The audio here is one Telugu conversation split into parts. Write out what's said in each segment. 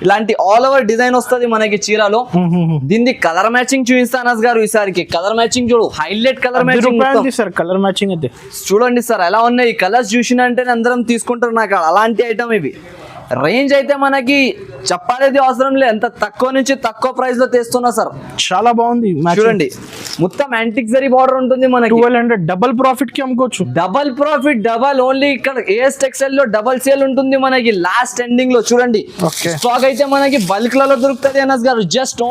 ఇలాంటి ఆల్ ఓవర్ డిజైన్ వస్తుంది మనకి చీరలో. దీన్ని కలర్ మ్యాచింగ్ చూపిస్తా అనస్ గారు ఈసారికి. కలర్ మ్యాచింగ్ చూడు, highlight colour matching sir. Colour matching అయితే చూడండి సార్ ఎలా ఉన్నాయి ఈ కలర్స్. చూసినంటే అందరం తీసుకుంటారు నాకు అలాంటి ఐటమ్ ఇవి. రేంజ్ అయితే మనకి చెప్పాలేది అవసరం లేదు, ఎంత తక్కువ నుంచి తక్కువ ప్రైస్ లో తెస్తున్నా సార్. చాలా బాగుంది చూడండి, మొత్తం యాంటిక్ జరీ బార్డర్ ఉంటుంది మనకి. 1200 డబుల్ ప్రాఫిట్ కి అమ్ముకోవచ్చు. డబల్ ప్రాఫిట్, డబల్ ఓన్లీ ఇక్కడ ఏఎస్ టెక్స్టైల్ లో డబల్ సేల్ ఉంటుంది మనకి లాస్ట్ ఎండింగ్ లో. చూడండి స్టాక్ అయితే మనకి బల్క్ లలో దొరుకుతుంది అనస్ గారు. జస్ట్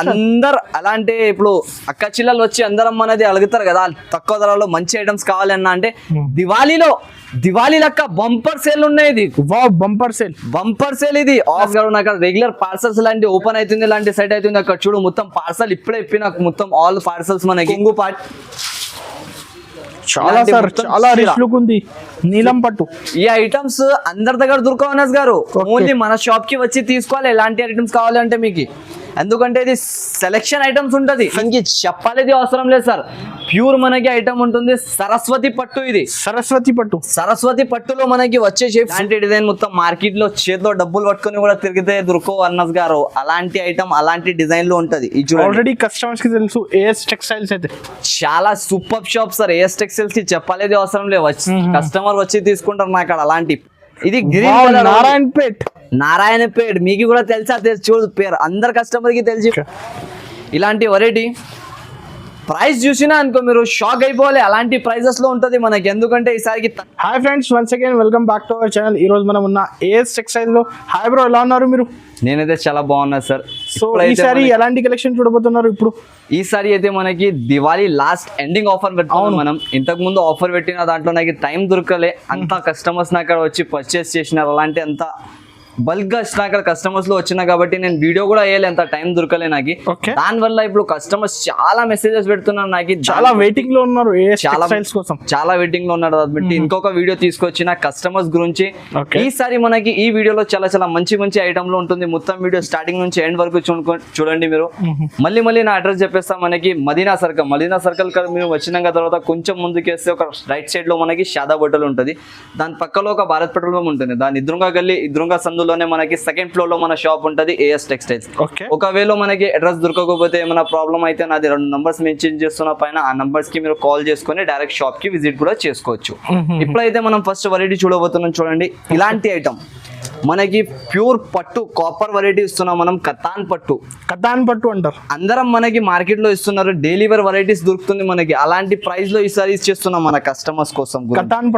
అందరు అలాంటి ఇప్పుడు అక్క చిల్లలు వచ్చి అందరం మనది అడుగుతారు కదా తక్కువ ధరలో మంచి ఐటమ్స్ కావాలన్నా అంటే దివాళీ లెక్క బంపర్ సేల్ ఉన్నాయి. ఇది బంపర్ సేల్ ఇది ఆఫ్ గారు. నాకు రెగ్యులర్ పార్సల్స్ లాంటి ఓపెన్ అవుతుంది, ఇలాంటి సెట్ అవుతుంది. అక్కడ చూడు మొత్తం పార్సల్ ఇప్పుడే నాకు మొత్తం ఆల్ పార్సల్స్ మనకి. కొంగు పార్ట్ చాలా సార్, చాలా రిచ్ లుక్ ఉంది. నీలం పట్టు ఈ ఐటమ్స్ అందరి దగ్గర దొరకవు అనస్ గారు. ఓన్లీ మన షాప్ కి వచ్చి తీసుకోవాలి ఎలాంటి ఐటమ్స్ కావాలంటే మీకు. ఎందుకంటే ఇది సెలెక్షన్ ఐటమ్స్ ఉంటది, ఇంక చెప్పాలేది అవసరం లేదు సార్. ప్యూర్ మనకి ఐటమ్ ఉంటుంది. సరస్వతి పట్టు, ఇది సరస్వతి పట్టులో మనకి వచ్చేసి ఇలాంటి డిజైన్ మొత్తం మార్కెట్ లో చేతిలో డబ్బులు పట్టుకొని కూడా తిరిగితే దొరకవు అన్నస్ గారు. అలాంటి ఐటమ్ అలాంటి డిజైన్ లో ఉంటది. ఆల్రెడీ కస్టమర్స్ కి తెలుసు ఏఎస్ టెక్స్టైల్స్ అయితే చాలా super shop sir. AS textiles కి చెప్పాలేది అవసరం లేదు, కస్టమర్ వచ్చి తీసుకుంటారు నాకు అలాంటి. ఇది గ్రీన్ నారాయణపేట్ మీకు కూడా తెలుసా? చూడు పేరు అందరు కస్టమర్ కి తెలిసి. ఇలాంటి వెరైటీ ప్రైస్ చూసినా అనుకో మీరు షాక్ అయిపోవాలి, అలాంటి ప్రైజెస్ లో ఉంటది మనకి. ఎందుకంటే ఈసారికి. Hi friends, once again welcome back to our channel. ఈ రోజు మనం ఉన్న ఏఎస్ టెక్స్టైల్ లో. హాయ్ బ్రో, ఎలా ఉన్నారు మీరు? నేనైతే చాలా బాగున్నా సార్. సో ఈసారి ఎలాంటి కలెక్షన్ చూడబోతున్నారు ఇప్పుడు? ఈసారి అయితే మనకి దివాళీ లాస్ట్ ఎండింగ్ ఆఫర్ పెట్టుకున్నాం మనం. ఇంతకు ముందు ఆఫర్ పెట్టిన దాంట్లో నాకు టైం దొరకలే, అంతా కస్టమర్స్ నా అక్కడ వచ్చి పర్చేస్ చేసినారు. అలాంటి అంతా బల్క్ గా అక్కడ కస్టమర్స్ లో వచ్చినా కాబట్టి నేను వీడియో కూడా వేయలే, అంత టైం దొరకలే నాకు. దాని వల్ల ఇప్పుడు కస్టమర్స్ చాలా మెసేజెస్ పెడుతున్నారు నాకు. చాలా వెయిటింగ్ లో ఉన్నారు, చాలా వెయిటింగ్ లో ఉన్నారు. కాబట్టి ఇంకొక వీడియో తీసుకొచ్చిన కస్టమర్స్ గురించి. ఈసారి మనకి ఈ వీడియోలో చాలా మంచి ఐటమ్ లో ఉంటుంది. మొత్తం వీడియో స్టార్టింగ్ నుంచి ఎండ్ వరకు చూడండి మీరు. మళ్ళీ నా అడ్రస్ చెప్పేస్తా. మనకి మదీనా సర్కిల్ మీరు వచ్చినాక తర్వాత కొంచెం ముందుకేస్తే ఒక రైట్ సైడ్ లో మనకి షాదా హోటల్ ఉంటుంది. దాని పక్కలో ఒక భారత్ పెట్రోల్ పంప్ ఉంటుంది. దాని ఎదురుగా సందులోనే మనకి సెకండ్ ఫ్లోర్ లో మన షాప్ ఉంటుంది ఏఎస్ టెక్స్టైల్స్. ఒకవేళ మనకి అడ్రస్ దొరకకపోతే ఏమైనా ప్రాబ్లం అయితే నాది 2 నంబర్స్ మెన్షన్ చేస్తున్న పైన, ఆ నంబర్స్ కి మీరు కాల్ చేసుకుని డైరెక్ట్ షాప్ కి విజిట్ కూడా చేసుకోవచ్చు. ఇప్పుడైతే మనం ఫస్ట్ వెరైటీ చూడబోతున్నాం. చూడండి ఇలాంటి ఐటమ్ మనకి ప్యూర్ పట్టు కాపర్ వెరైటీ ఇస్తున్నాం మనం. కతాన్ పట్టు అంటారు అందరం మనకి మార్కెట్ లో ఇస్తున్నారు. డైలీ వేర్ వెరైటీస్ దొరుకుతుంది మనకి. అలాంటి ప్రైస్ లో ఈసారి ఇచ్చేస్తున్నాం మన కస్టమర్స్ కోసం. కతాన్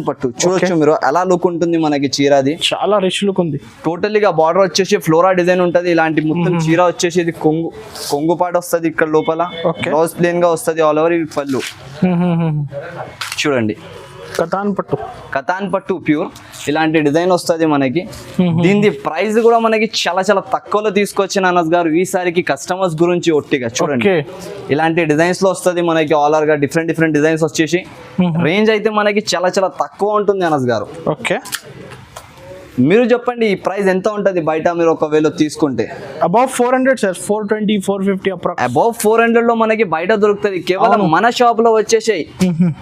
పట్టు చూడొచ్చు మీరు ఎలా లుక్ ఉంటుంది మనకి. చీరది చాలా రిచ్ లుక్ ఉంది. టోటల్గా బార్డర్ వచ్చేసి ఫ్లోరా డిజైన్ ఉంటది. ఇలాంటి మొత్తం చీర వచ్చేసి ఇది కొంగు పాట వస్తుంది ఇక్కడ లోపల. బ్లౌజ్ ప్లేన్ గా వస్తుంది ఆల్ ఓవర్. పళ్ళు చూడండి, కతాన్ పట్టు ప్యూర్ ఇలాంటి డిజైన్ వస్తుంది మనకి. దీని ప్రైస్ కూడా మనకి చాలా తక్కువలో తీసుకొచ్చిన అనస్ గారు ఈసారికి కస్టమర్స్ గురించి ఒట్టిగా. చూడండి ఇలాంటి డిజైన్స్ లో వస్తుంది మనకి. ఆల్ ఓవర్ గా డిఫరెంట్ డిజైన్స్ వచ్చేసి రేంజ్ అయితే మనకి చాలా తక్కువ ఉంటుంది అనస్ గారు. మీరు చెప్పండి ఈ ప్రైస్ ఎంత ఉంటది బయట మీరు ఒకవేళ తీసుకుంటే? అబౌవ్ 400 సార్, 420 450 అబౌవ్ 400 లో మనకి బయట దొరుకుతుంది. కేవలం మన షాప్ లో వచ్చేసి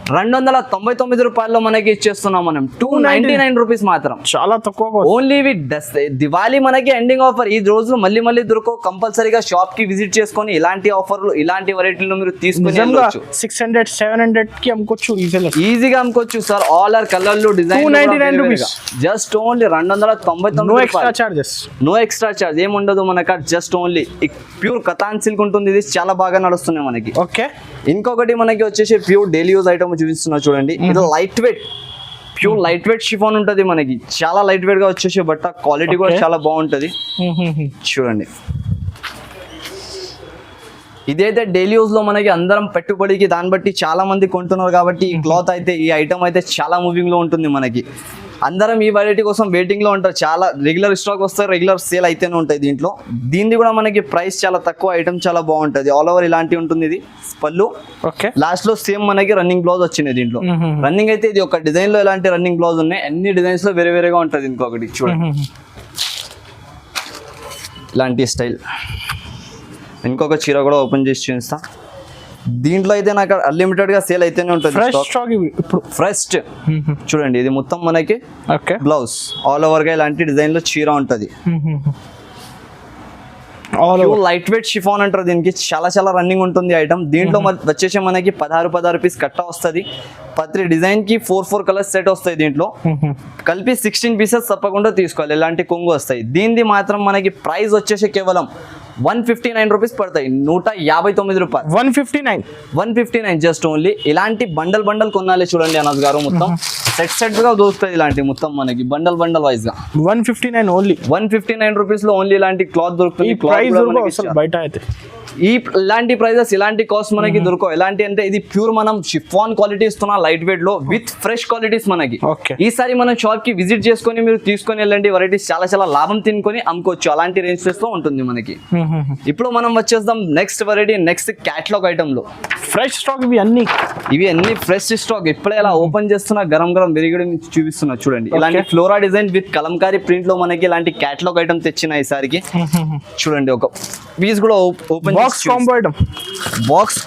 299 రూపాయల్లో మనకి ఇచ్చేస్తున్నాం మనం. 299 రూపీస్ మాత్రం, చాలా తక్కువ. ఓన్లీ దివాళీ మనకి ఎండింగ్ ఆఫర్. ఈ రోజు మళ్ళీ దొరకవు. కంపల్సరీగా షాప్ కి విజిట్ చేసుకొని ఇలాంటి ఆఫర్లు ఇలాంటి వెరైటీలు మీరు తీసుకుని 600 700 కి అమ్ముకోవచ్చు, ఈజీగా అమ్ముకోవచ్చు సార్. ఆల్ ఆర్ కలర్లు design 299 rupees. Just only 299. No extra charge ఏమి ఉండదు మనకు. Just only pure katan silk ఉంటుంది. ఇది చాలా బాగా నడుస్తున్నాయి మనకి. ఇంకొకటి మనకి వచ్చేసి ప్యూర్ డైలీ యూజ్ ఐటమ్ చూపిస్తున్నా చూడండి. ఇది ప్యూర్ లైట్ వెయిట్ షిఫాన్ ఉంటుంది మనకి. చాలా లైట్ వెయిట్ గా వచ్చేసి బట్ట క్వాలిటీ కూడా చాలా బాగుంటది. చూడండి ఇదైతే డైలీ యూజ్ లో మనకి అందరం పెట్టుబడికి దాన్ని బట్టి చాలా మంది కొంటున్నారు కాబట్టి ఈ క్లాత్ అయితే ఈ ఐటమ్ అయితే చాలా మూవింగ్ లో ఉంటుంది మనకి. అందరం ఈ వెరైటీ కోసం వెయిటింగ్ లో ఉంటారు. చాలా రెగ్యులర్ స్టాక్ వస్తారు, రెగ్యులర్ సేల్ అయితేనే ఉంటాయి దీంట్లో. దీన్ని కూడా మనకి ప్రైస్ చాలా తక్కువ, ఐటమ్ చాలా బాగుంటది. ఆల్ ఓవర్ ఇలాంటి ఉంటుంది. ఇది పళ్ళు లాస్ట్ లో సేమ్ మనకి రన్నింగ్ బ్లౌజ్ వచ్చింది. దీంట్లో రన్నింగ్ అయితే ఇది ఒక డిజైన్ లో ఎలాంటి రన్నింగ్ బ్లౌజ్ ఉన్నాయి, అన్ని డిజైన్స్ లో వేరేగా ఉంటది. ఇంకొకటి చూడండి ఇలాంటి స్టైల్. ఇంకొక చీర కూడా ఓపెన్ చేసి చూపిస్తా. దీంట్లో అయితే నాకు అన్లిమిటెడ్ గా సేల్ అయితేనే ఉంటుంది. ఫ్రెష్ స్టాక్ ఇవి ఇప్పుడు ఫ్రెష్ చూడండి, ఇది మొత్తం మనకి ఓకే బ్లౌజ్ ఆల్ ఓవర్ గా ఇలాంటి డిజైన్ లో చీర ఉంటది. లైట్ వెయిట్ షిఫాన్ అంటారు దీనికి, చాలా చాలా రన్నింగ్ ఉంటుంది ఐటమ్. దీంట్లో వచ్చేసి మనకి 16 పీస్ కట్ట వస్తుంది. ప్రతి డిజైన్ కి 4 కలర్స్ సెట్ వస్తాయి. దీంట్లో కలిపి 16 పీసెస్ తప్పకుండా తీసుకోవాలి. ఇలాంటి కొంగు వస్తాయి. దీనిది మాత్రం మనకి ప్రైస్ వచ్చేసి కేవలం 159 రూపీస్ పడతాయి. 159 రూపాయలు. 159 జస్ట్ ఓన్లీ. ఇలాంటి బండల్ కొనాలి చూడండి అనస్ గారు, మొత్తం సెట్ గా దొరుకుతుంది. ఇలాంటి మొత్తం మనకి బండల్ వైజ్ గా 159 ఓన్లీ. 159 రూపీస్ లో ఓన్లీ ఇలాంటి క్లాత్ దొరుకుతుంది. బయట అయితే ఇలాంటి ప్రైజెస్ ఇలాంటి కాస్ట్ మనకి దొరకవు. ఎలాంటి అంటే ఇది ప్యూర్ మనం షిఫాన్ క్వాలిటీ ఇస్తున్నా, లైట్ వెయిట్ లో విత్ ఫ్రెష్ క్వాలిటీస్ మనకి. ఈసారి మనం షాప్ కి విజిట్ చేసుకొని మీరు తీసుకొని వెళ్ళండి. వెరైటీస్ చాలా చాలా లాభం తినుకొని అమ్ముకోవచ్చు. అలాంటి రేంజెస్ లో ఉంటుంది మనకి. ఇప్పుడు మనం వచ్చేద్దాం next variety, next catalogue item లో ఫ్రెష్ స్టాక్. ఇవి అన్ని ఫ్రెష్ స్టాక్. ఇప్పుడే ఇలా ఓపెన్ చేస్తున్నా, గరం విరిగడి చూపిస్తున్నా చూడండి. ఇలాంటి flora design with Kalamkari print లో మనకి ఇలాంటి క్యాటలాగ్ ఐటమ్ తెచ్చిన ఈసారికి. చూడండి, ఒక పీస్ కూడా open box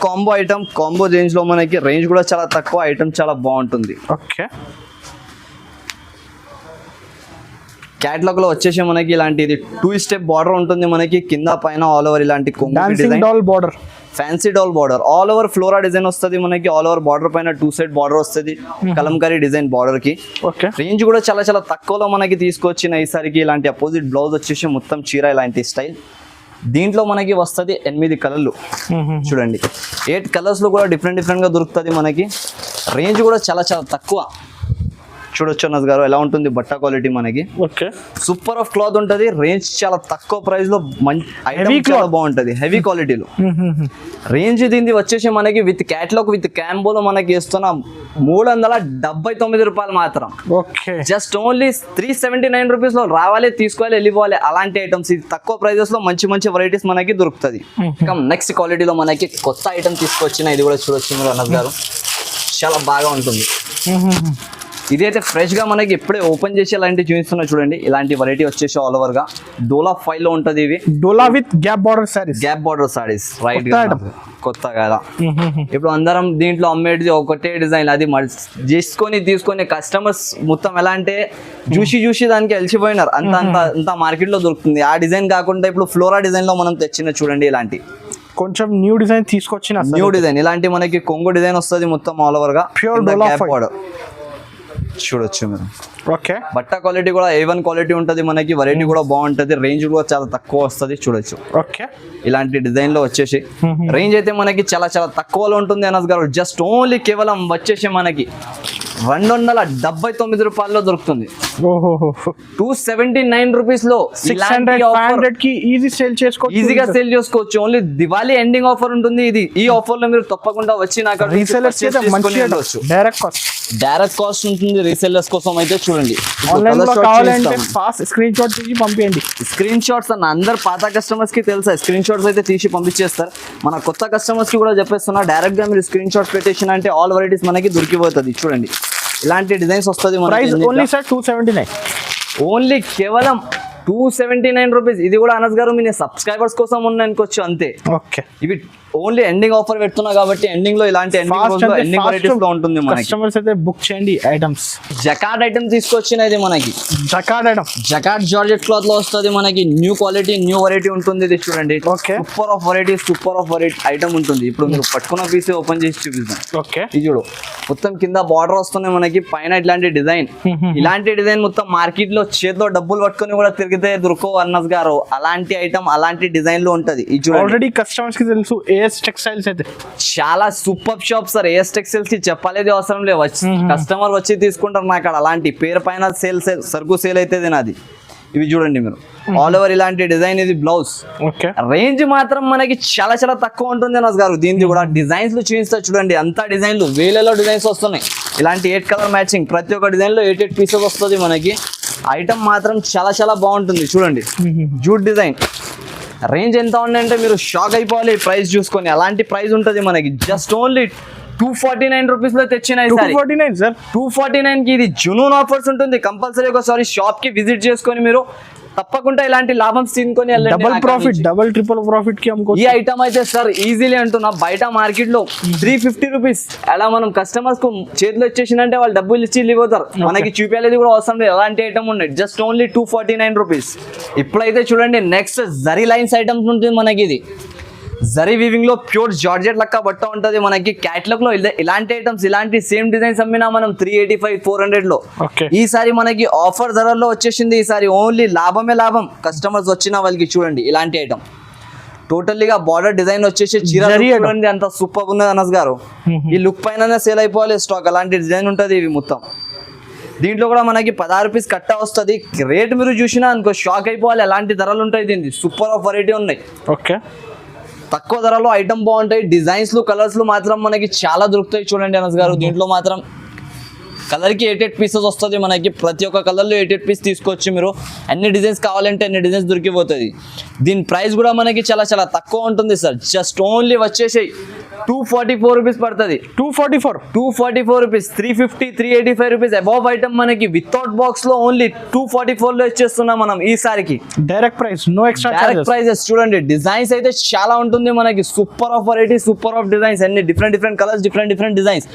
combo item. Combo range లో మనకి రేంజ్ కూడా చాలా తక్కువ, ఐటమ్ చాలా బాగుంటుంది. ఓకే, క్యాటలాగ్ లో వచ్చేసి మనకి ఇలాంటి ఇది 2 స్టెప్ బార్డర్ ఉంటుంది మనకి, కింద పైన ఆల్ ఓవర్ ఇలాంటి fancy doll border. All over flora design వస్తుంది మనకి. ఆల్ ఓవర్ బార్డర్ పైన 2 సైడ్ బార్డర్ వస్తుంది కలంకారీ డిజైన్ బార్డర్ కి. రేంజ్ కూడా చాలా చాలా తక్కువలో మనకి తీసుకొచ్చిన ఈసారికి. ఇలాంటి అపోజిట్ బ్లౌజ్ వచ్చేసి మొత్తం చీర ఇలాంటి స్టైల్. దీంట్లో మనకి వస్తుంది 8 కలర్లు చూడండి. 8 కలర్స్ లో కూడా డిఫరెంట్ గా దొరుకుతుంది మనకి. రేంజ్ కూడా చాలా చాలా తక్కువ. చూడొచ్చు అన్నస్ గారు ఎలా ఉంటుంది బట్ట క్వాలిటీ మనకి. సూపర్ ఆఫ్ క్లాత్ ఉంటుంది. రేంజ్ చాలా తక్కువ ప్రైస్ లో ఐటమ్ చాలా బాగుంటది, హెవీ క్వాలిటీలో. రేంజ్ దీనిది వచ్చేసి మనకి విత్ క్యాటలాగ్ విత్ క్యాంబోలో మనకి ఇస్తున్న 379 రూపాయలు మాత్రం. జస్ట్ ఓన్లీ 379 రూపీస్ లో రావాలి, తీసుకోవాలి, వెళ్ళిపోవాలి. అలాంటి ఐటమ్స్ ఇది తక్కువ ప్రైజెస్ లో మంచి వెరైటీస్ మనకి దొరుకుతుంది. నెక్స్ట్ క్వాలిటీలో మనకి కొత్త ఐటమ్ తీసుకొచ్చిన, ఇది కూడా చూడొచ్చు మీరు అన్నస్ గారు, చాలా బాగా ఉంటుంది. ఇదైతే ఫ్రెష్ గా మనకి ఇప్పుడే ఓపెన్ చేసి ఇలాంటి చూపిస్తున్నా చూడండి. ఇలాంటి వెరైటీ వచ్చేసి ఆల్ ఓవర్ గా డోలా 5 లో ఉంటది. ఇవి డోలా with gap border sarees right గా కొత్త కదా. ఇప్పుడు అందరం దీంట్లో అమ్మేది ఒకటే డిజైన్, అది తీసుకొని కస్టమర్స్ మొత్తం ఎలా అంటే చూసి దానికి అలిసిపోయినారు. అంత మార్కెట్ లో దొరుకుతుంది. ఆ డిజైన్ కాకుండా ఇప్పుడు ఫ్లోరా డిజైన్ లో మనం తెచ్చిన చూడండి. ఇలాంటి కొంచెం న్యూ డిజైన్ తీసుకొచ్చిన ఇలాంటి మనకి కొంగు డిజైన్ వస్తుంది మొత్తం ఆల్ ఓవర్ గా. ప్యూర్ డోలా బార్డర్ చూడొచ్చు మీరు. ఓకే, బట్ట క్వాలిటీ కూడా A1 క్వాలిటీ ఉంటుంది మనకి. వెరైటీ కూడా బాగుంటది. రేంజ్ కూడా చాలా తక్కువ వస్తుంది చూడొచ్చు. ఓకే, ఇలాంటి డిజైన్ లో వచ్చేసి రేంజ్ అయితే మనకి చాలా చాలా తక్కువలో ఉంటుంది అనస్ గారు. జస్ట్ ఓన్లీ కేవలం వచ్చేసి మనకి 279 రూపాయల్లో దొరుకుతుంది. 279 రూపీస్ లో 600 కి ఈజీగా సేల్ చేసుకోవచ్చు. ఓన్లీ దివాళీ ఎండింగ్ ఆఫర్ ఉంటుంది ఇది. ఈ ఆఫర్ లో మీరు తప్పకుండా వచ్చి నాకు డైరెక్ట్ కాస్ట్ ఉంటుంది. రీసెల్లర్స్ కోసం అయితే చూడండి, స్క్రీన్ షాట్స్ అన్న అందరు పాత కస్టమర్స్ కి తెలుసా, స్క్రీన్ షాట్స్ అయితే తీసి పంపించేస్తారు. మన కొత్త కస్టమర్స్ కి కూడా చెప్పేస్తున్నా, డైరెక్ట్ గా మీరు స్క్రీన్ షాట్స్ పెట్టేసిన అంటే ఆల్ వెరైటీస్ మనకి దొరికిపోతుంది. చూడండి, ఇలాంటి డిజైన్స్ వస్తుంది. ఓన్లీ కేవలం 279 రూపీస్. ఇది కూడా అనస్ గారు మీ సబ్స్క్రైబర్స్ కోసం ఉన్న అనుకోవచ్చు అంతే. ఓకే, ఇవి ఓన్లీ ఎండింగ్ ఆఫర్ పెడుతున్నా కాబట్టి ఎండింగ్ లో ఇలాంటి ఎండింగ్ వెరైటీస్ లో ఉంటుంది మనకి. కస్టమర్స్ అయితే బుక్ చేయండి. ఐటమ్స్ జకార్డ్ ఐటమ్ తీసుకొచ్చిన ఇది మనకి. జకార్డ్ జార్జెట్ క్లాత్ లో వస్తుంది మనకి. న్యూ క్వాలిటీ న్యూ వెరైటీ ఉంటుంది. ఇది చూడండి, సూపర్ ఆఫ్ వెరైటీ ఐటమ్ ఉంటుంది. ఇప్పుడు మీరు పట్టుకున్న పీస్ ఓపెన్ చేసి చూపిస్తాం. ఓకే, ఇది చూడు, మొత్తం కింద బార్డర్ వస్తుంది మనకి, పైన ఇట్లాంటి డిజైన్. ఇలాంటి డిజైన్ మొత్తం మార్కెట్ లో చేతిలో డబ్బులు పట్టుకొని కూడా తిరిగితే దొరకవు అన్నస్ గారు. అలాంటి ఐటమ్ అలాంటి డిజైన్ లో ఉంటది. ఆల్రెడీ కస్టమర్స్ కి తెలుసు. ఏఎస్ టెక్స్టైల్స్ అయితే చాలా super shop sir. AS textiles కి చెప్పలేదు అవసరం లేదు. కస్టమర్ వచ్చి తీసుకుంటారు నాకు. అలాంటి పేరు పైన సరుకు సేల్ అయితే నాది. ఇవి చూడండి మీరు, ఆల్ ఓవర్ ఇలాంటి డిజైన్. ఇది బ్లౌజ్. రేంజ్ మాత్రం మనకి చాలా చాలా తక్కువ ఉంటుంది అనస్ గారు. దీనికి కూడా డిజైన్స్ లో చూపిస్తా చూడండి. అంతా డిజైన్లు వేలలో డిజైన్స్ వస్తున్నాయి. ఇలాంటి 8 కలర్ మ్యాచింగ్. ప్రతి ఒక్క డిజైన్ లో 8 పీసెస్ వస్తుంది మనకి. ఐటమ్ మాత్రం చాలా చాలా బాగుంటుంది. చూడండి, జూట్ డిజైన్. రేంజ్ ఎంత ఉందంటే మీరు షాక్ అయిపోవాలి ప్రైస్ చూసుకొని. అలాంటి ప్రైస్ ఉంటుంది మనకి. జస్ట్ ఓన్లీ 249 రూపీస్ లో తెచ్చిన 249 కి. ఇది జునూన్ ఆఫర్స్ ఉంటుంది. కంపల్సరీ ఒకసారి షాప్ కి విజిట్ చేసుకొని మీరు తప్పకుండా ఇలాంటి లాభం తీసుకొని వెళ్ళండి. డబుల్ నాకు ప్రాఫిట్, అనిపించి. డబుల్ ట్రిపుల్ ప్రాఫిట్ కి ఈ అమ్ముకోవచ్చు. ఐటమ్ అయితే సార్ ఈజీలీ అంటున్నా బయట మార్కెట్ లో 350 రూపీస్ అలా మనం కస్టమర్స్ కు చేతిలో వచ్చేసిందంటే వాళ్ళు డబ్బులు ఇచ్చి వెళ్ళిపోతారు. మనకి చూపించేది కూడా అవసరం లేదు. అలాంటి ఐటమ్ ఉన్నాయి జస్ట్ ఓన్లీ 249 రూపీస్. ఇప్పుడైతే చూడండి నెక్స్ట్ జరీ లైన్స్ ఐటమ్స్ ఉంటుంది మనకి. ఇది జరీ వీవింగ్ లో ప్యూర్ జార్జెట్ లెక్క బట్ట ఉంటది మనకి. క్యాటలాగ్ లో ఇలాంటి ఐటమ్స్ ఇలాంటి సేమ్ డిజైన్స్ అమ్మినా మనం 385 400 లో. ఓకే, ఈసారి మనకి ఆఫర్ ధరల్లో వచ్చేసింది. ఈసారి ఓన్లీ లాభమే లాభం. కస్టమర్స్ వచ్చిన వాళ్ళకి చూడండి ఇలాంటి ఐటమ్ టోటల్లీగా బార్డర్ డిజైన్ వచ్చేసి చీర జరీ item. చూడండి అంత సూపర్ ఉన్నది అనస్ గారు. ఈ లుక్ పైన సేల్ అయిపోవాలి స్టాక్. అలాంటి డిజైన్ ఉంటది ఇవి మొత్తం. దీంట్లో కూడా మనకి 16 రూపీస్ కట్ట వస్తుంది. రేట్ మీరు చూసినా అనుకో షాక్ అయిపోవాలి. ఎలాంటి ధరలు ఉంటాయి దీనికి. సూపర్ ఆఫ్ వెరైటీ ఉన్నాయి. ఓకే, తక్కువ ధరలో ఐటమ్ బాగుంటాయి. డిజైన్స్లు కలర్స్లు మాత్రం మనకి చాలా దొరుకుతాయి చూడండి అనస్ గారు. దీంట్లో మాత్రం కలర్కి 88 పీసెస్ వస్తుంది మనకి. ప్రతి ఒక్క కలర్లో 88 పీస్ తీసుకోవచ్చు మీరు. అన్ని డిజైన్స్ కావాలంటే అన్ని డిజైన్స్ దొరికిపోతుంది. దీని ప్రైస్ కూడా మనకి చాలా చాలా తక్కువ ఉంటుంది సార్. జస్ట్ ఓన్లీ వచ్చేసి 244 రూపీస్ పడుతుంది. 244 రూపీస్. 350 385 రూపీస్ అబౌవ్ ఐటమ్ మనకి వితౌట్ బాక్స్ లో ఓన్లీ 244 లో ఇచ్చేస్తున్నాం మనం ఈసారికి. Direct price, no extra direct prices. చూడండి డిజైన్స్ అయితే చాలా ఉంటుంది మనకి. Super of variety, super of designs. అన్ని డిఫరెంట్ కలర్స్, డిఫరెంట్ డిజైన్స్.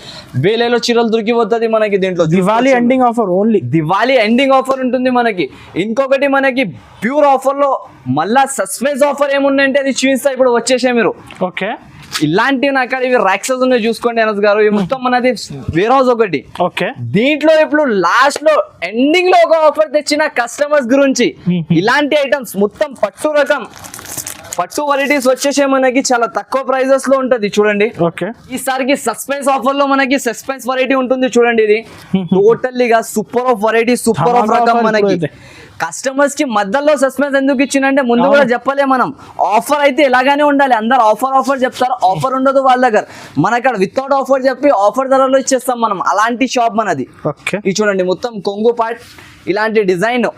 వేలేలో చీరలు దొరికిపోతుంది మనకి దీంట్లో. Diwali ending offer only. Diwali ending offer ఉంటుంది మనకి. ఇంకొకటి మనకి ప్యూర్ ఆఫర్ లో మళ్ళా సస్పెన్స్ ఆఫర్ ఏమున్నాయంటే అది చూపిస్తా ఇప్పుడు వచ్చేసే మీరు. ఓకే, ఇలాంటివి నాకు ఇవి ర్యాక్సెస్ ఉన్నాయి చూసుకోండి అనస్ గారు. ఇవి మొత్తం మనది వేర్ హౌస్ ఒకటి. ఓకే, దీంట్లో ఇప్పుడు లాస్ట్ లో ఎండింగ్ లో ఒక ఆఫర్ తెచ్చిన కస్టమర్స్ గురించి. ఇలాంటి ఐటమ్స్ మొత్తం పట్టు వెరైటీస్ వచ్చేసే మనకి చాలా తక్కువ ప్రైజెస్ లో ఉంటది చూడండి. ఓకే, ఈసారికి సస్పెన్స్ ఆఫర్ లో మనకి సస్పెన్స్ వెరైటీ ఉంటుంది చూడండి. ఇది టోటల్లీగా super of variety, super of రకం మనకి. కస్టమర్స్ కి మధ్యలో సస్పెన్స్ ఎందుకు ఇచ్చిందంటే ముందు కూడా చెప్పలే మనం. ఆఫర్ అయితే ఎలాగానే ఉండాలి. అందరు ఆఫర్ చెప్తారు, ఆఫర్ ఉండదు వాళ్ళ దగ్గర. మన అక్కడ వితౌట్ ఆఫర్ చెప్పి ఆఫర్ ధరలో ఇచ్చేస్తాం మనం. అలాంటి షాప్ మనది. ఓకే, ఇది చూడండి మొత్తం కొంగు పార్ట్ ఇలాంటి డిజైన్.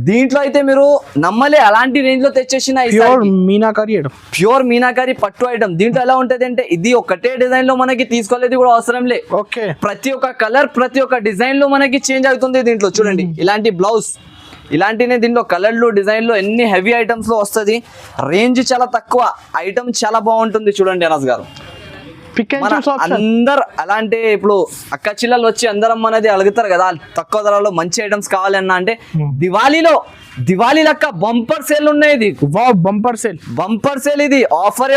దీంట్లో అయితే మీరు నమ్మలే అలాంటి రేంజ్ లో తెచ్చేసిన pure meenakari item. Pure meenakari పట్టు ఐటమ్. దీంట్లో ఎలా ఉంటది అంటే ఇది ఒకటే డిజైన్ లో మనకి తీసుకోలేదు కూడా అవసరం లే. ఓకే, ప్రతి ఒక్క కలర్, ప్రతి ఒక్క డిజైన్ లో మనకి చేంజ్ అవుతుంది దీంట్లో. చూడండి ఇలాంటి బ్లౌజ్ ఇలాంటినే దీంట్లో కలర్లు, డిజైన్లు ఎన్ని హెవీ ఐటమ్స్ లో వస్తుంది. రేంజ్ చాలా తక్కువ, ఐటమ్ చాలా బాగుంటుంది చూడండి అనస్ గారు. అందరు అలాంటి ఇప్పుడు అక్క చిల్లలు వచ్చి అందరం అనేది అడుగుతారు కదా తక్కువ ధరలో మంచి ఐటమ్స్ కావాలన్నా అంటే దివాళీ లెక్క బంపర్ సేల్ ఉన్నాయి. ఇది బంపర్ సేల్. ఇది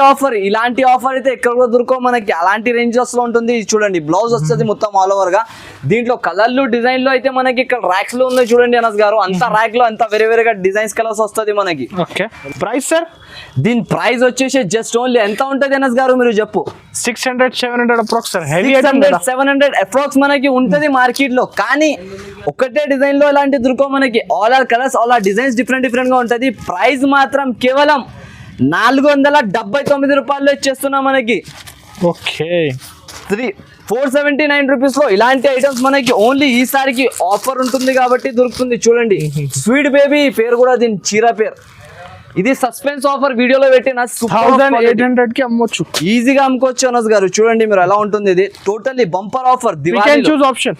ఆఫర్. ఇలాంటి ఆఫర్ అయితే ఎక్కడ కూడా దొరకవు మనకి. అలాంటి రేంజెస్ లో ఉంటుంది. చూడండి బ్లౌజ్ వస్తుంది మొత్తం ఆల్ ఓవర్ గా. దీంట్లో కలర్లు, డిజైన్లు అయితే మనకి ఇక్కడ ర్యాక్స్ లో ఉన్నాయి చూడండి అనస్ గారు. అంత ర్యాక్ లో అంత వేరేగా డిజైన్స్ కలర్స్ వస్తుంది మనకి. Okay, price sir? దీని ప్రైస్ వచ్చేసి జస్ట్ ఓన్లీ ఎంత ఉంటుంది అనస్ గారు మీరు చెప్పు. 600-700 అప్రాక్స్ సార్. హెవీ 700 అప్రాక్స్ మనకి ఉంటది మార్కెట్ లో. కానీ ఒకటే డిజైన్ లో ఇలాంటి దొరకవు మనకి. All are colours, all are designs different గా ఉంటది. ప్రైస్ మాత్రం కేవలం 479 రూపాయల్లో ఇచ్చేస్తున్నాం మనకి. ఓకే, 479 రూపీస్ లో ఇలాంటి ఐటమ్స్ మనకి ఓన్లీ ఈసారికి ఆఫర్ ఉంటుంది కాబట్టి దొరుకుతుంది. చూడండి స్వీట్ బేబీ పేరు కూడా దీని చీర పేరు. ఇది సస్పెన్స్ ఆఫర్ వీడియోలో పెట్టిన 1800 కి అమ్మొచ్చు, ఈజీగా అమ్ముకోవచ్చు అనస్ గారు. చూడండి మీరు ఎలా ఉంటుంది. ఇది టోటల్లీ బంపర్ ఆఫర్. ఆప్షన్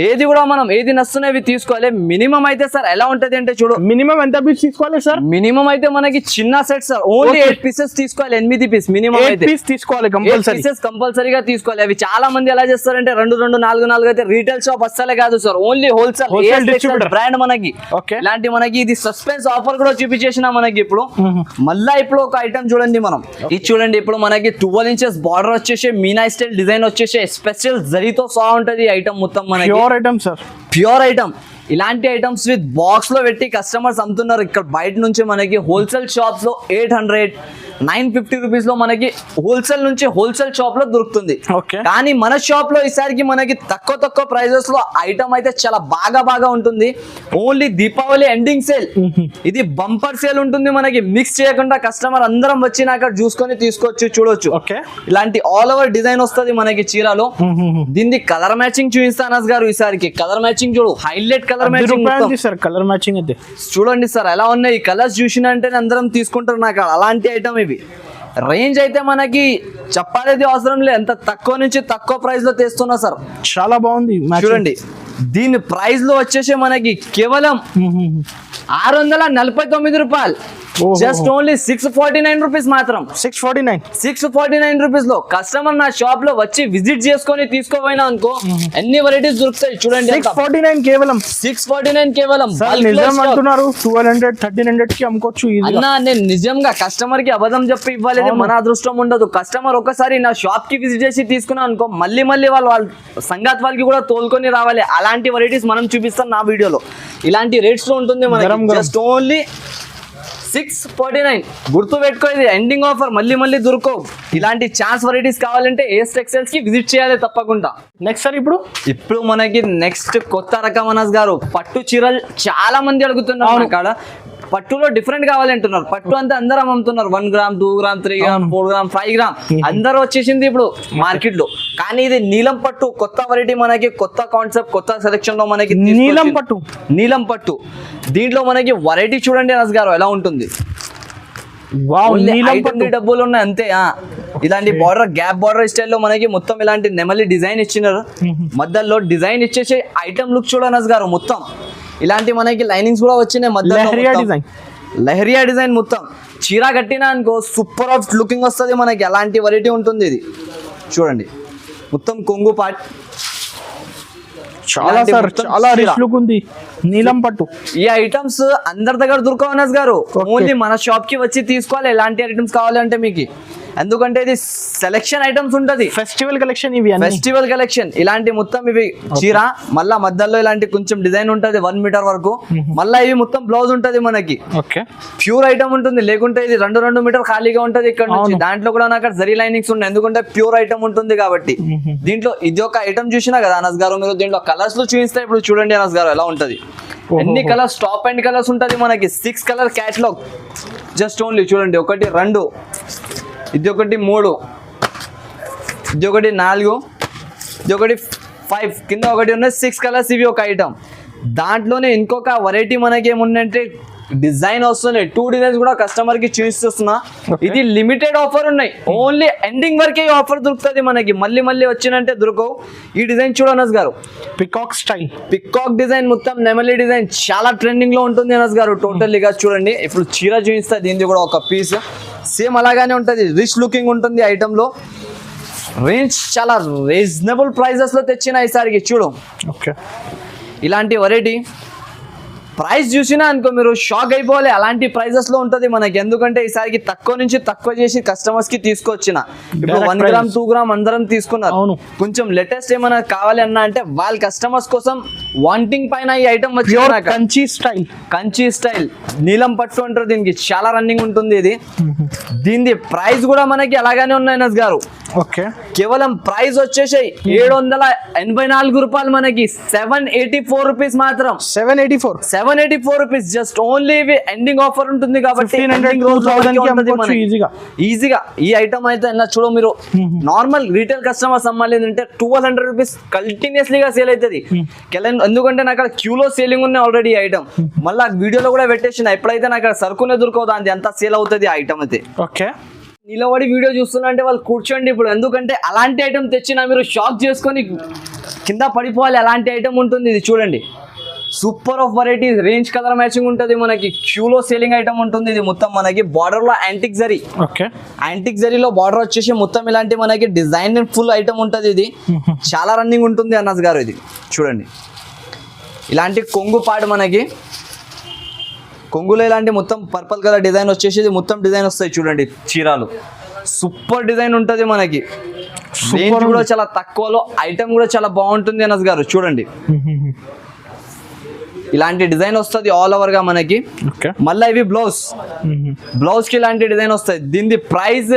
ఏది కూడా మనం ఏది నచ్చునేవి తీసుకోవాలి. మినిమం అయితే సార్ ఎలా ఉంటది అంటే చూడు, మినిమం ఎంత పీస్ తీసుకోవాలి సార్? మినిమం అయితే మనకి చిన్న సెట్ సార్ ఓన్లీ 8 పీసెస్ తీసుకోవాలి. 8 పీస్ మినిమం అయితే తీసుకోవాలి కంపల్సరీగా తీసుకోవాలి. అవి చాలా మంది ఎలా చేస్తారంటే 2 4 అయితే రీటైల్ షాప్ అస్సలే కాదు సార్, ఓన్లీ హోల్సేల్ బ్రాండ్ మనకి. ఇలాంటి మనకి ఇది సస్పెన్స్ ఆఫర్ కూడా చూపించేసిన మనకి. ఇప్పుడు మళ్ళా ఇప్పుడు ఒక ఐటమ్ చూడండి మనం. ఇది చూడండి ఇప్పుడు మనకి 12 ఇంచెస్ బార్డర్ వచ్చేసి మీనా స్టైల్ డిజైన్ వచ్చేసి స్పెషల్ జరీతో సా ఉంటది ఐటమ్ మొత్తం మనకి. Pure item. ఇలాంటి ఐటమ్స్ విత్ బాక్స్ లో పెట్టి కస్టమర్స్ అమ్ముతున్నారు ఇక్కడ బయట నుంచి. మనకి హోల్సేల్ షాప్స్ లో 800-950 రూపీస్ లో మనకి హోల్సేల్ షాప్ లో దొరుకుతుంది. కానీ మన షాప్ లో ఈసారికి మనకి తక్కువ ప్రైజెస్ లో ఐటమ్ అయితే చాలా బాగా ఉంటుంది. Only Deepavali ending sale. ఇది బంపర్ సేల్ ఉంటుంది మనకి. మిక్స్ చేయకుండా కస్టమర్ అందరం వచ్చి అక్కడ చూసుకొని తీసుకోవచ్చు, చూడొచ్చు. ఇలాంటి ఆల్ ఓవర్ డిజైన్ వస్తుంది మనకి చీరలో. దీన్ని కలర్ మ్యాచింగ్ చూపిస్తాను అనస్ గారు ఈసారికి. కలర్ మ్యాచింగ్ చూడు, హైలైట్ కలర్ మ్యాచింగ్ అయితే చూడండి సార్ ఎలా ఉన్నాయి. ఈ కలర్స్ చూసినంటే అందరం తీసుకుంటారు నాకు. అలాంటి ఐటమ్ ఇవి. రేంజ్ అయితే మనకి చెప్పాలేది అవసరం లేదు. ఎంత తక్కువ నుంచి తక్కువ ప్రైస్ లో తెస్తున్నా సార్. చాలా బాగుంది చూడండి. దీని ప్రైస్ లో వచ్చేసి మనకి కేవలం 649 రూపాయలు. ఓహో. జస్ట్ ఓన్లీ 649 రూపీస్ మాత్రం. 649. 649 రూపీస్ లో కస్టమర్ నా షాప్ లో వచ్చి విజిట్ చేసుకొని తీసుకోపోయినా అనుకో ఎన్ని వెరైటీస్ దొరుకుతాయి చూడండి. 649 కేవలం. 649 కేవలం. సార్ నిజం అంటున్నారు, 1200 1300 కి అమ్ముకోవచ్చు ఈజీగా. అన్నా నేను నిజంగా కస్టమర్ కి అబద్ధం చెప్పి ఇవ్వాలి, మన అదృష్టం ఉండదు. కస్టమర్ ఒకసారి నా షాప్ కి విజిట్ చేసి తీసుకున్నా అనుకో మళ్ళీ వాళ్ళ సంగాత్ వాళ్ళకి కూడా తోలుకొని రావాలి. అలాంటి వెరైటీస్ మనం చూపిస్తాం నా వీడియోలో. ఇలాంటి రేట్స్ లో ఉంటుంది మనకి. Just only 649. గుర్తు పెట్టుకో, ఇది ఎండింగ్ ఆఫర్, మళ్ళీ దొరకవు. ఇలాంటి ఛాన్స్ వెరైటీస్ కావాలంటే ఏఎస్ టెక్స్టైల్స్ కి విజిట్ చేయాలి తప్పకుండా. నెక్స్ట్ సార్ ఇప్పుడు మనకి నెక్స్ట్ కొత్త రకం అనస్ గారు పట్టు చీరలు చాలా మంది అడుగుతున్నారు. అక్కడ పట్టులో డిఫరెంట్ కావాలంటున్నారు. పట్టు అంతా అందరం అమ్ముతున్నారు. 1 gram 2 gram 3 gram 4 gram 5 gram అందరూ వచ్చేసింది ఇప్పుడు మార్కెట్ లో. కానీ ఇది నీలం పట్టు కొత్త వెరైటీ, మనకి కొత్త కాన్సెప్ట్, కొత్త సెలెక్షన్ లో మనకి నీలం పట్టు. దీంట్లో మనకి వెరైటీ చూడండి అనస్ గారు ఎలా ఉంటుంది. డబ్బులు ఉన్నాయి అంతే. ఇలాంటి బార్డర్ గ్యాప్ బార్డర్ స్టైల్ లో మనకి మొత్తం ఇలాంటి నెమలి డిజైన్ ఇచ్చినారు. మధ్యలో డిజైన్ ఇచ్చేసి ఐటమ్ లుక్ చూడనస్ గారు. మొత్తం ఇలాంటి మనకి లైనింగ్స్ కూడా వచ్చినాయి. మధ్యలో లహరియా డిజైన్ మొత్తం చీర కట్టినా అనుకో సూపర్ ఆఫ్ లుకింగ్ వస్తుంది మనకి. అలాంటి వెరైటీ ఉంటుంది ఇది చూడండి. మొత్తం కొంగు పార్ట్ చాలా రిచ్ లుక్ ఉంది. నీలం పట్టు ఈ ఐటమ్స్ అందరి దగ్గర దొరకవు అనస్ గారు. ఓన్లీ మన షాప్ కి వచ్చి తీసుకోవాలి ఎలాంటి ఐటమ్స్ కావాలంటే మీకు. ఎందుకంటే ఇది సెలెక్షన్ ఐటమ్స్ ఉంటది. ఫెస్టివల్ కలెక్షన్ ఇవి, ఫెస్టివల్ కలెక్షన్. ఇలాంటి మొత్తం ఇవి చీర, మళ్ళా మధ్యలో ఇలాంటి కొంచెం డిజైన్ ఉంటది 1 మీటర్ వరకు. మళ్ళా ఇవి మొత్తం బ్లౌజ్ ఉంటది మనకి. ప్యూర్ ఐటమ్ ఉంటుంది. లేకుంటే ఇది 2 మీటర్ ఖాళీగా ఉంటది ఇక్కడ నుంచి. దాంట్లో కూడా నాకు జరీ లైనింగ్స్ ఉన్నాయి, ఎందుకంటే ప్యూర్ ఐటమ్ ఉంటుంది కాబట్టి. దీంట్లో ఇది ఒక ఐటమ్ చూసినా కదా అనస్ గారు మీరు. దీంట్లో కలర్స్ లో చూపిస్తే ఇప్పుడు చూడండి అనస్ గారు ఎలా ఉంటది. ఎన్ని కలర్స్, టాప్ అండ్ కలర్స్ ఉంటది మనకి. 6 కలర్ క్యాటలాగ్. జస్ట్ ఓన్లీ చూడండి, 1 2, ఇది 1 3, ఇది 1 4, ఇది 1 5, కింద 1 ఉన్నాయి. 6 కలర్స్ ఇవి ఒక ఐటమ్. దాంట్లోనే ఇంకొక వెరైటీ మనకి ఏముందంటే డిజైన్ వస్తున్నాయి. 2 డిజైన్స్ కూడా కస్టమర్ కి చూపిస్తున్నా. ఇది లిమిటెడ్ ఆఫర్ ఉన్నాయి. ఓన్లీ ఎండింగ్ వరకే ఈ ఆఫర్ దొరుకుతుంది మనకి. మళ్ళీ వచ్చినంటే దొరకవు. ఈ డిజైన్ చూడనస్ గారు, పికాక్ స్టైల్, పికాక్ డిజైన్, మొత్తం నెమలి డిజైన్ చాలా ట్రెండింగ్ లో ఉంటుంది అనస్ గారు. టోటల్గా చూడండి. ఇప్పుడు చీర చూపిస్తా, దీనిది కూడా ఒక పీస్ సేమ్ అలాగానే ఉంటుంది. రిచ్ లుకింగ్ ఉంటుంది ఐటమ్ లో. రేంజ్ చాలా రీజనబుల్ ప్రైజెస్ లో తెచ్చిన ఈసారికి చూడు. ఇలాంటి వెరైటీ ప్రైస్ చూసినా అనుకో మీరు షాక్ అయిపోవాలి. అలాంటి ప్రైజెస్ లో ఉంటది మనకి. ఎందుకంటే ఈసారికి తక్కువ నుంచి తక్కువ చేసి కస్టమర్స్ కి తీసుకొచ్చిన. ఇప్పుడు 1 గ్రామ్ 2 గ్రామ్ అందరం తీసుకున్నారు. కొంచెం లేటెస్ట్ ఏమైనా కావాలి అన్నా అంటే వాళ్ళ కస్టమర్స్ కోసం వాంటింగ్ పైన ఈ ఐటమ్ వచ్చి కంచి స్టైల్ నీలం పట్టు అంటారు దీనికి. చాలా రన్నింగ్ ఉంటుంది ఇది. దీని ప్రైస్ కూడా మనకి అలాగానే ఉన్నాయి నస్ గారు. కేవలం ప్రైస్ వచ్చేసి 784 రూపాయలు మనకి. 784 రూపీస్ మాత్రం. 784 rupees. Just only ending offer ఉంటుంది కాబట్టి ఈజీగా ఈ ఐటమ్ అయితే చూడ మీరు. నార్మల్ రీటైల్ కస్టమర్స్ అమ్మాలి అంటే 1200 రూపీస్ కంటిన్యూస్లీగా సేల్ అవుతుంది. ఎందుకంటే నాకు అక్కడ క్యూలో సేలింగ్ ఉన్నాయి ఆల్రెడీ ఐటమ్. మళ్ళీ వీడియోలో కూడా పెట్టేసిన. ఎప్పుడైతే నాకు అక్కడ సరుకునే దొరకదు అది అంతా సేల్ అవుతుంది ఆ ఐటమ్ అయితే. నిలబడి వీడియో చూస్తున్నా అంటే వాళ్ళు కూర్చోండి ఇప్పుడు. ఎందుకంటే అలాంటి ఐటమ్ తెచ్చినా మీరు షాక్ చేసుకొని కింద పడిపోవాలి. అలాంటి ఐటమ్ ఉంటుంది ఇది చూడండి. Super of varieties. Range colour matching ఉంటుంది మనకి. క్యూలో సేలింగ్ ఐటమ్ ఉంటుంది ఇది మొత్తం మనకి. బార్డర్ లో యాంటిక్ జరీ, యాంటిక్ జరీలో బార్డర్ వచ్చేసి మొత్తం ఇలాంటి మనకి డిజైన్ ఫుల్ ఐటమ్ ఉంటుంది. ఇది చాలా రన్నింగ్ ఉంటుంది అన్నస్ గారు. ఇది చూడండి. ఇలాంటి కొంగు పాడు మనకి. కొంగులో ఇలాంటి మొత్తం పర్పల్ కలర్ డిజైన్ వచ్చేసి మొత్తం డిజైన్ వస్తాయి చూడండి. చీరాలు సూపర్ డిజైన్ ఉంటుంది మనకి. రేంజ్ కూడా చాలా తక్కువలో, ఐటమ్ కూడా చాలా బాగుంటుంది అనస్ గారు చూడండి. ఇలాంటి డిజైన్ వస్తుంది ఆల్ ఓవర్ గా మనకి. మళ్ళీ ఇవి బ్లౌజ్ కి ఇలాంటి డిజైన్ వస్తాయి. దీని ప్రైస్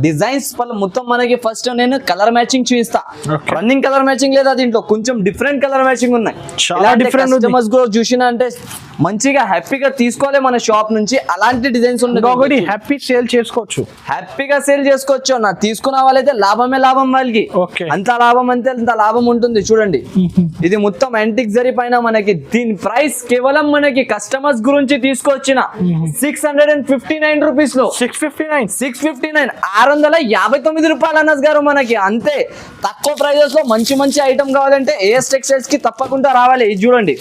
డిజైన్స్ మొత్తం మనకి ఫస్ట్ నేను కలర్ మ్యాచింగ్ చూపిస్తా. రన్నింగ్ కలర్ మ్యాచింగ్ లేదా దీంట్లో కొంచెం డిఫరెంట్ కలర్ మ్యాచింగ్ ఉన్నాయి. కస్టమర్స్ కూడా చూసినా అంటే మంచిగా హ్యాపీగా తీసుకోవాలి మన షాప్ నుంచి. అలాంటి డిజైన్స్ ఇంకొకటి హ్యాపీ సేల్ చేసుకోవచ్చు, హ్యాపీగా సేల్ చేసుకోవచ్చు అన్న. తీసుకున్న వాళ్ళైతే లాభమే లాభం వాళ్ళకి. అంత లాభం అంతే అంత లాభం ఉంటుంది. చూడండి ఇది మొత్తం యాంటిక్ జరీ పైన మనకి. దీని ప్రైస్ కేవలం మనకి కస్టమర్స్ గురించి తీసుకొచ్చిన 659 రూపీస్ లో 659 659 రూపాయలు అన్నస్ గారు మనకి. అంతే తక్కువ ప్రైజెస్ లో మంచి మంచి ఐటమ్ కావాలంటే ఏఎస్ టెక్స్టైల్స్ కి తప్పకుండా రావాలి. ఇది చూడండి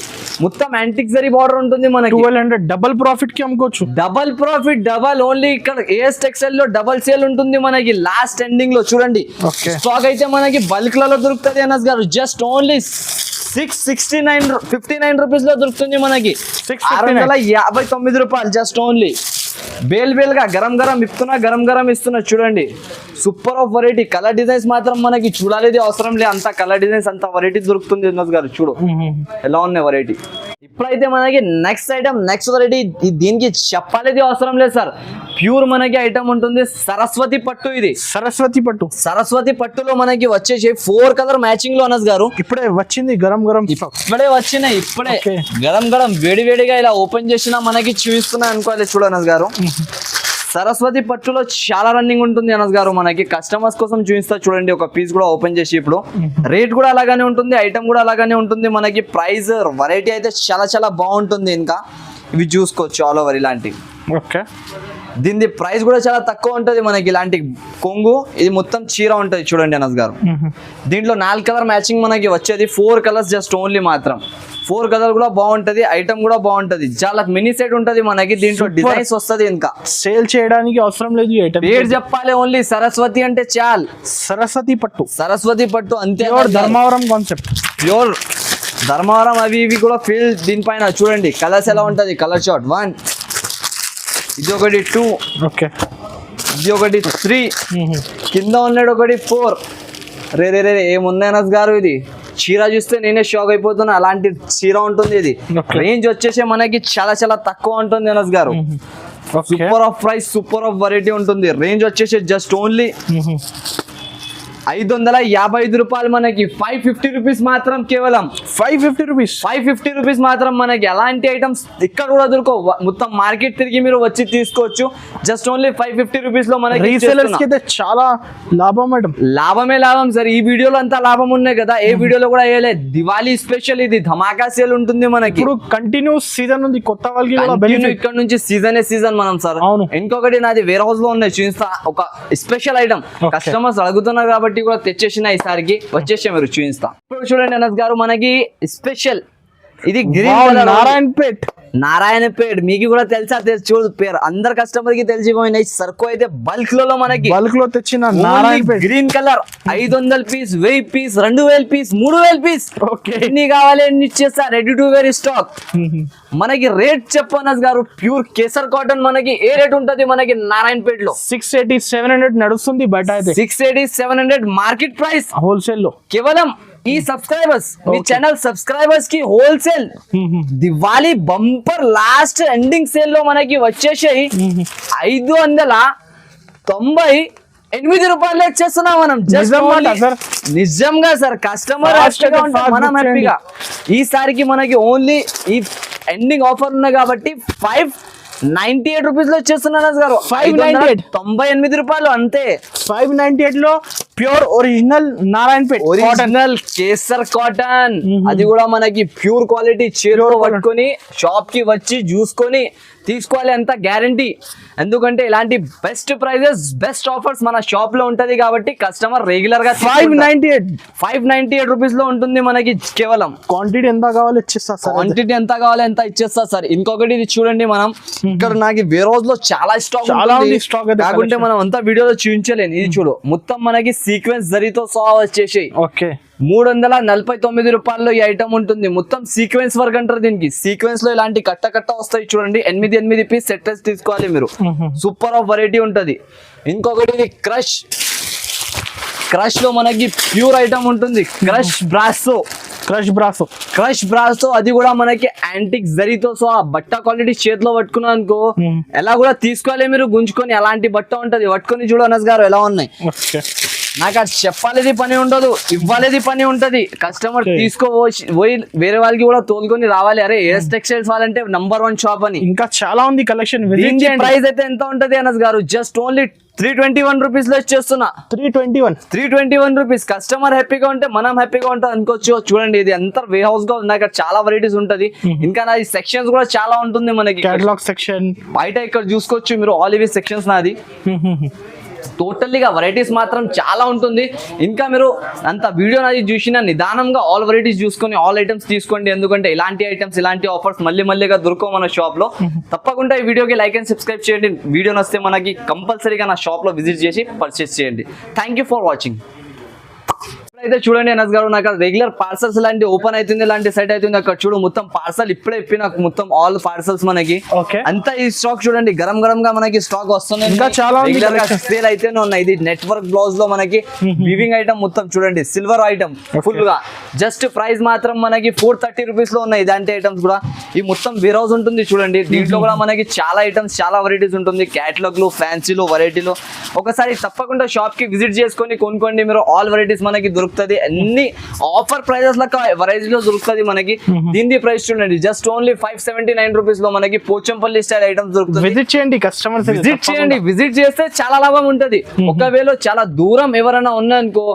మొత్తం యాంటిక్ జరీ బార్డర్ ఉంటుంది మనకి. 1200 డబుల్ ప్రాఫిట్ కి అమ్ముకోవచ్చు. డబల్ ప్రాఫిట్ డబల్ ఓన్లీ ఇక్కడ ఏఎస్ టెక్స్టైల్ లో డబల్ సేల్ ఉంటుంది మనకి. లాస్ట్ ఎండింగ్ లో చూడండి స్టాక్ అయితే మనకి బల్క్ లలో దొరుకుతుంది అన్నస్ గారు. జస్ట్ ఓన్లీ 659 రూపీస్ లో దొరుకుతుంది మనకి. 659 రూపాయలు జస్ట్ ఓన్లీ. బేల్ గా గరం గరం ఇస్తున్నా, గరం గరం ఇస్తున్నా. చూడండి super of variety. Colour designs మాత్రం మనకి చూడాలి అవసరం లేదు. అంత కలర్ డిజైన్స్ అంత వెరైటీ దొరుకుతుంది అన్నస్ గారు. చూడు ఎలా ఉన్నాయి వెరైటీ. ఇప్పుడైతే మనకి నెక్స్ట్ ఐటమ్ నెక్స్ట్ వెరైటీ. దీనికి చెప్పాలి అవసరం లేదు సార్. ప్యూర్ మనకి ఐటమ్ ఉంటుంది. సరస్వతి పట్టు. ఇది సరస్వతి పట్టులో మనకి వచ్చేసి 4 కలర్ మ్యాచింగ్ లో అన్నస్ గారు. ఇప్పుడే వచ్చింది గరం గరం. ఇప్పుడే వచ్చినాయి. ఇప్పుడే గరం గరం వేడి వేడిగా ఇలా ఓపెన్ చేసినా మనకి చూపిస్తున్నా అనుకోవాలి. చూడు అన్నస్ గారు సరస్వతి పట్టులో చాలా రన్నింగ్ ఉంటుంది అన్నస్ గారు మనకి. కస్టమర్స్ కోసం చూపిస్తా చూడండి. ఒక పీస్ కూడా ఓపెన్ చేసి ఇప్పుడు రేట్ కూడా అలాగానే ఉంటుంది, ఐటమ్ కూడా అలాగానే ఉంటుంది మనకి. ప్రైస్ వెరైటీ అయితే చాలా చాలా బాగుంటుంది. ఇంకా ఇవి చూసుకోవచ్చు ఆల్ ఓవర్ ఇలాంటి. దీని ప్రైస్ కూడా చాలా తక్కువ ఉంటుంది మనకి. ఇలాంటి కొంగు ఇది మొత్తం చీర ఉంటుంది చూడండి అన్నస్ గారు. దీంట్లో 4 కలర్ మ్యాచింగ్ మనకి వచ్చేది. 4 కలర్స్ జస్ట్ ఓన్లీ మాత్రం. 4 కలర్ కూడా బాగుంటది, ఐటమ్ కూడా బాగుంటది. చాలా మినీ సెట్ ఉంటది మనకి. దీంట్లో డిజైన్స్ వస్తుంది. ఇంకా సేల్ చేయడానికి అవసరం లేదు. పేరు చెప్పాలి ఓన్లీ సరస్వతి అంటే చాల్. సరస్వతి పట్టు అంతే. Dharmavaram concept, pure Dharmavaram. అవి ఇవి కూడా ఫీల్ దీనిపైన చూడండి. కలర్స్ ఎలా ఉంటది. కలర్ షార్ట్ 1, ఇది ఒకటి 2, ఇది ఒకటి 3, కింద ఉన్నాడు ఒకటి 4. రే ఏముంది అన్నస్ గారు. ఇది చీర చూస్తే నేనే షాక్ అయిపోతున్నా. అలాంటి చీర ఉంటుంది. ఇది రేంజ్ వచ్చేసి మనకి చాలా చాలా తక్కువ ఉంటుంది అన్నస్ గారు. Super of price, super of variety ఉంటుంది. రేంజ్ వచ్చేసి జస్ట్ ఓన్లీ 555 రూపాయలు మనకి. 550 రూపీస్ మాత్రం. కేవలం 550 రూపీస్ మాత్రం మనకి. అలాంటి ఐటమ్స్ ఇక్కడ కూడా దొరకవు. మొత్తం మార్కెట్ తిరిగి మీరు వచ్చి తీసుకోవచ్చు. జస్ట్ ఓన్లీ 550 రూపీస్ లో మనకి. రీసేలర్స్ కి అయితే చాలా లాభం మేడం. లాభమే లాభం సార్. ఈ వీడియోలో అంతా లాభం ఉన్నాయి కదా. ఏ వీడియోలో కూడా వేయలేదు. దివాళీ స్పెషల్ ఇది ధమాకా సేల్ ఉంటుంది మనకి. ఇప్పుడు కంటిన్యూస్ సీజన్ ఉంది. కొత్త వాళ్ళకి ఇక్కడ నుంచి సీజన్ మనం సార్. ఇంకొకటి నాది వేర్ హౌస్ లో ఉన్నాయి చూపిస్తా. ఒక స్పెషల్ ఐటమ్ కస్టమర్స్ అడుగుతున్నారు కాబట్టి కూడా తెచ్చేసిన ఈసారికి వచ్చేసి మీరు చూపిస్తా. ఇప్పుడు చూడండి అన్నస్ గారు మనకి స్పెషల్. ఇది గ్రీన్ నారాయణపేట్. మీకు కూడా తెలుసా? చూడు పేరు అందరు కస్టమర్ కి తెలిసిపోయినాయి. సరుకు అయితే బల్క్ లో మనకి బల్క్ లో తెచ్చిన Narayanpet green colour 500 piece, 1000 piece, 2000 piece, 3000 piece. ఎన్ని కావాలి ఎన్ని ఇచ్చేస్తా. Ready to wear stock. మనకి రేట్ చెప్పనస్ గారు. ప్యూర్ కేసర్ కాటన్ మనకి ఏ రేట్ ఉంటది మనకి నారాయణపేట్ లో? 680-700 నడుస్తుంది. బట్ అయితే 680-700 మార్కెట్ ప్రైస్. హోల్సేల్ లో కేవలం ఈ సబ్స్క్రైబర్స్ మీ ఛానల్ సబ్స్క్రైబర్స్ కి wholesale Diwali bumper last ending sale లో మనకి వచ్చేసాయి 598 రూపాయలు ఇచ్చేస్తున్నాం మనం. నిజంగా సార్. కస్టమర్ మనం హ్యాపీగా. ఈసారికి మనకి ఓన్లీ ఈ ఎండింగ్ ఆఫర్ ఉన్నాయి కాబట్టి 598 రూపీస్ లో వచ్చేస్తున్నారు గారు. 598 రూపాయలు అంతే. 598 లో pure original Narayanpet original kesar cotton. అది కూడా మనకి ప్యూర్ క్వాలిటీ. చీర పట్టుకొని షాప్ కి వచ్చి చూసుకొని తీసుకోవాలి. అంత గ్యారంటీ. ఎందుకంటే ఇలాంటి బెస్ట్ ప్రైజెస్ బెస్ట్ ఆఫర్స్ మన షాప్ లో ఉంటది కాబట్టి కస్టమర్ రెగ్యులర్ గా 598 రూపీస్ లో ఉంటుంది మనకి. కేవలం క్వాంటిటీ ఎంత కావాలో ఇచ్చేస్తా సార్. క్వాంటిటీ ఎంత కావాలి ఎంత ఇచ్చేస్తా సార్. ఇంకొకటి ఇది చూడండి మనం ఇక్కడ నాకు వేర్ హౌస్ లో చాలా స్టాక్ కాకుంటే మనం అంతా వీడియోలో చూపించలేను. ఇది చూడు మొత్తం మనకి సీక్వెన్స్ జరీతో సహా వచ్చేసి 349 రూపాయల్లో ఈ ఐటమ్ ఉంటుంది. మొత్తం సీక్వెన్స్ వర్క్ అంటారు దీనికి. సీక్వెన్స్ లో ఇలాంటి కట్ట వస్తాయి చూడండి. 8 పీస్ సెట్ తీసుకోవాలి మీరు. సూపర్ ఆఫ్ వెరైటీ ఉంటది. ఇంకొకటి ఇది క్రష్ లో మనకి ప్యూర్ ఐటమ్ ఉంటుంది. క్రష్ బ్రాసో అది కూడా మనకి యాంటిక్ జరీతో సో ఆ బట్ట క్వాలిటీ చేతిలో పట్టుకున్నా అనుకో ఎలా కూడా తీసుకోవాలి మీరు గుంజుకొని. అలాంటి బట్ట ఉంటది. పట్టుకొని చూడు అనస్ గారు ఎలా ఉన్నాయి. నాకు అది చెప్పాలేది పని ఉండదు, ఇవ్వాలేది పని ఉంటది. కస్టమర్ పోయి వేరే వాళ్ళకి కూడా తోలుకొని రావాలి. అరే ఏఎస్ టెక్స్టైల్స్ వాళ్ళంటే నంబర్ 1 షాప్ అని. ఇంకా చాలా ఉంది కలెక్షన్. ప్రైస్ అయితే ఎంత ఉంటది అనస్ గారు? జస్ట్ ఓన్లీ 321 రూపీస్ లో ఇచ్చేస్తున్నా. 321 రూపీస్. కస్టమర్ హ్యాపీగా ఉంటే మనం హ్యాపీగా ఉంటాం అనుకోవచ్చు. చూడండి ఇది ఎంత వే హౌస్ గా ఉన్నాయి, ఇక్కడ చాలా వెరైటీస్ ఉంటది. ఇంకా నాది సెక్షన్స్ కూడా చాలా ఉంటుంది మనకి. కేటలాగ్ సెక్షన్ బయట ఇక్కడ చూసుకోవచ్చు మీరు, ఆల్ ఇవి సెక్షన్స్ నాది. టోటల్లీగా వెరైటీస్ మాత్రం చాలా ఉంటుంది. ఇంకా మీరు అంత వీడియో నాది చూసిన నిదానంగా ఆల్ వెరైటీస్ చూసుకొని ఆల్ ఐటమ్స్ తీసుకోండి. ఎందుకంటే ఇలాంటి ఐటమ్స్ ఇలాంటి ఆఫర్స్ మళ్ళీగా దొరకవు మన షాప్ లో. తప్పకుండా ఈ వీడియోకి లైక్ అండ్ సబ్స్క్రైబ్ చేయండి. వీడియో నచ్చితే మనకి కంపల్సరీగా నా షాప్ లో విజిట్ చేసి పర్చేస్ చేయండి. Thank you for watching. అయితే చూడండి అనస్ గారు, నాకు రెగ్యులర్ పార్సల్స్ లాంటి ఓపెన్ అవుతుంది, ఇలాంటి సెట్ అవుతుంది. అక్కడ చూడు మొత్తం పార్సల్ ఇప్పుడే ఇప్పి నాకు మొత్తం ఆల్ పార్సల్స్ మనకి అంతా ఈ స్టాక్ చూడండి గరం గా మనకి స్టాక్ వస్తుంది. ఇంకా చాలా సేల్ అయితేనే ఉన్నాయి. ఇది నెట్వర్క్ బ్లౌజ్ లో మనకి వివింగ్ ఐటమ్ మొత్తం చూడండి, సిల్వర్ ఐటమ్ ఫుల్ గా. జస్ట్ ప్రైస్ మాత్రం మనకి 430 రూపీస్ లో ఉన్నాయి. ఇలాంటి ఐటమ్స్ కూడా ఈ మొత్తం వేర్ హౌస్ ఉంటుంది చూడండి. దీంట్లో కూడా మనకి చాలా ఐటమ్స్, చాలా వెరైటీస్ ఉంటుంది. క్యాటలాగ్ లో, ఫ్యాన్సీలో, వెరైటీలో. ఒకసారి తప్పకుండా షాప్ కి విజిట్ చేసుకొని కొనుక్కోండి మీరు. ఆల్ వెరైటీస్ మనకి దొరుకుతుంది. అన్ని ఆఫర్ ప్రైజెస్ లెక్క వెరైటీస్ లో దొరుకుతుంది మనకి. దీని ప్రైస్ చూడండి జస్ట్ ఓన్లీ 579 రూపీస్ లో మనకి పోచంపల్లి స్టైల్ ఐటమ్స్ దొరుకుతుంది. విజిట్ చేయండి కస్టమర్స్, విజిట్ చేస్తే చాలా లాభం ఉంటది. ఒకవేళ చాలా దూరం ఎవరైనా ఉన్నాయనుకో,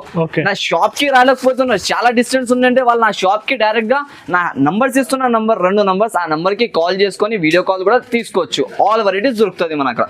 నా షాప్ కి రాలేకపోతున్నా, చాలా డిస్టెన్స్ ఉందంటే వాళ్ళు నా షాప్ కి డైరెక్ట్ గా నా నంబర్స్ ఇస్తున్న 2 నంబర్స్, ఆ నంబర్ కి కాల్ చేసుకొని వీడియో కాల్ కూడా తీసుకోవచ్చు. ఆల్ వెరైటీస్ దొరుకుతుంది మనకు.